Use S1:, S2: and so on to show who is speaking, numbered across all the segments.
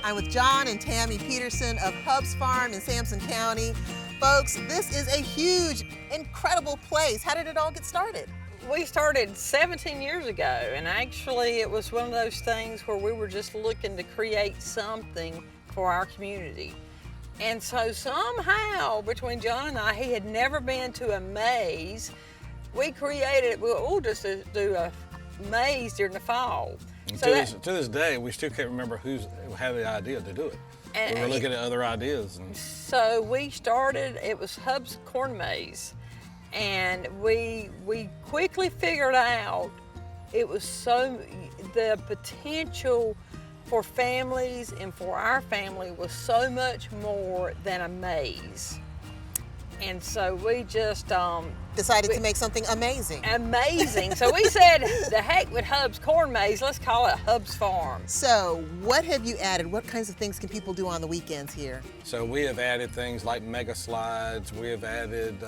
S1: I'm with John and Tammy Peterson of Hubbs Farm in Sampson County. Folks, this is a huge, incredible place. How did it all get started?
S2: We started 17 years ago, and actually it was one of those things where we were just looking to create something for our community. And so somehow, between John and I, he had never been to a maze. We created, we'll just do a maze during the fall.
S3: So to this day, we still can't remember who had the idea to do it. We were looking at other ideas.
S2: So we started, it was Hubbs Corn Maze. And we quickly figured out it was the potential for families and for our family was so much more than a maze. And so we just
S1: decided to make something amazing.
S2: Amazing. So we said, the heck with Hubbs Corn Maze, let's call it Hubbs Farm.
S1: So what have you added? What kinds of things can people do on the weekends here?
S3: So we have added things like mega slides. We have added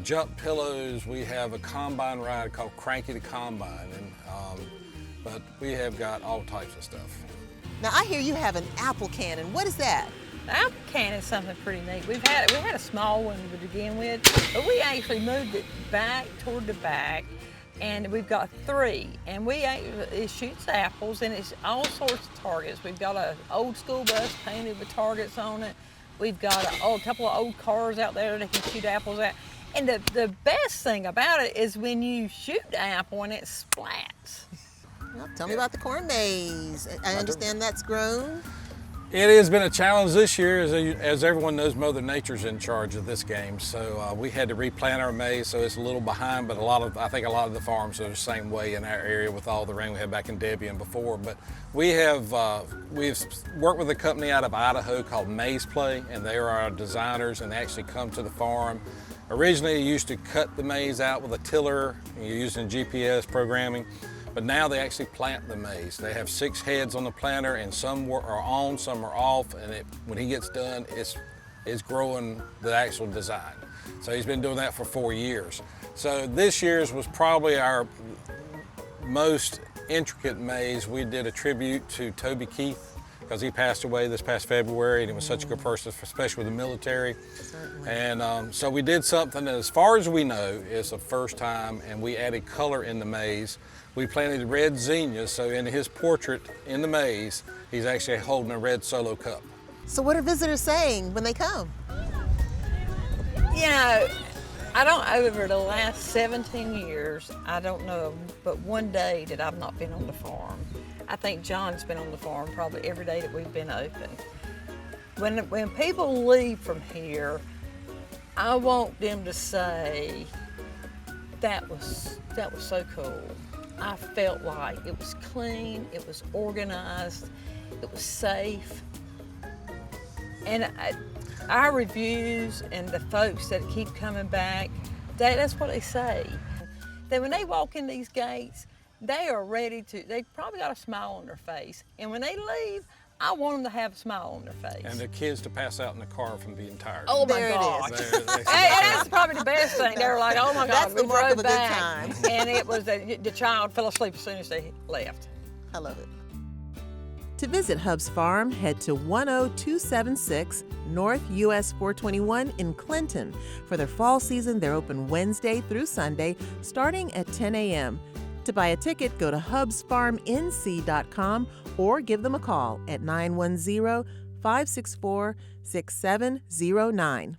S3: jump pillows. We have a combine ride called Cranky the Combine. But we have got all types of stuff.
S1: Now I hear you have an apple cannon. What is that?
S2: The apple cannon is something pretty neat. We had a small one to begin with, but we actually moved it back toward the back, and we've got 3. And it shoots apples, and it's all sorts of targets. We've got an old school bus painted with targets on it. We've got a couple of old cars out there that can shoot apples at. And the best thing about it is when you shoot the apple and it splats.
S1: Well, tell me about the corn maze. I understand that's grown.
S3: It has been a challenge this year. As everyone knows, Mother Nature's in charge of this game. So we had to replant our maize, so it's a little behind, but I think a lot of the farms are the same way in our area with all the rain we had back in Debian before. But we've worked with a company out of Idaho called Maize Play, and they are our designers, and they actually come to the farm. Originally, you used to cut the maize out with a tiller, and you're using GPS programming. But now they actually plant the maize. They have 6 heads on the planter, and some are on, some are off, and when he gets done, it's growing the actual design. So he's been doing that for 4 years. So this year's was probably our most intricate maze. We did a tribute to Toby Keith, because he passed away this past February, and he was such a good person, especially with the military.
S1: Certainly.
S3: And so we did something that, as far as we know, is the first time, and we added color in the maze. We planted red zinnias, so in his portrait in the maze, he's actually holding a red Solo cup.
S1: So what are visitors saying when they come?
S2: You know, over the last 17 years, I don't know but one day that I've not been on the farm. I think John's been on the farm probably every day that we've been open. When people leave from here, I want them to say, that was so cool. I felt like it was clean, it was organized, it was safe. And our reviews and the folks that keep coming back, that's what they say. That when they walk in these gates, they are ready they've probably got a smile on their face. And when they leave, I want them to have a smile on their face.
S3: And the kids to pass out in the car from being tired.
S2: Oh my
S1: There it
S2: gosh.
S1: is.
S2: That's probably the best thing. They were like, oh my God,
S1: That's the
S2: we
S1: mark
S2: drove
S1: of a good
S2: back.
S1: time.
S2: And it was the child fell asleep as soon as they left.
S1: I love it.
S4: To visit Hubbs Farm, head to 10276 North US 421 in Clinton. For their fall season, they're open Wednesday through Sunday, starting at 10 a.m. To buy a ticket, go to hubsfarmnc.com or give them a call at 910-564-6709.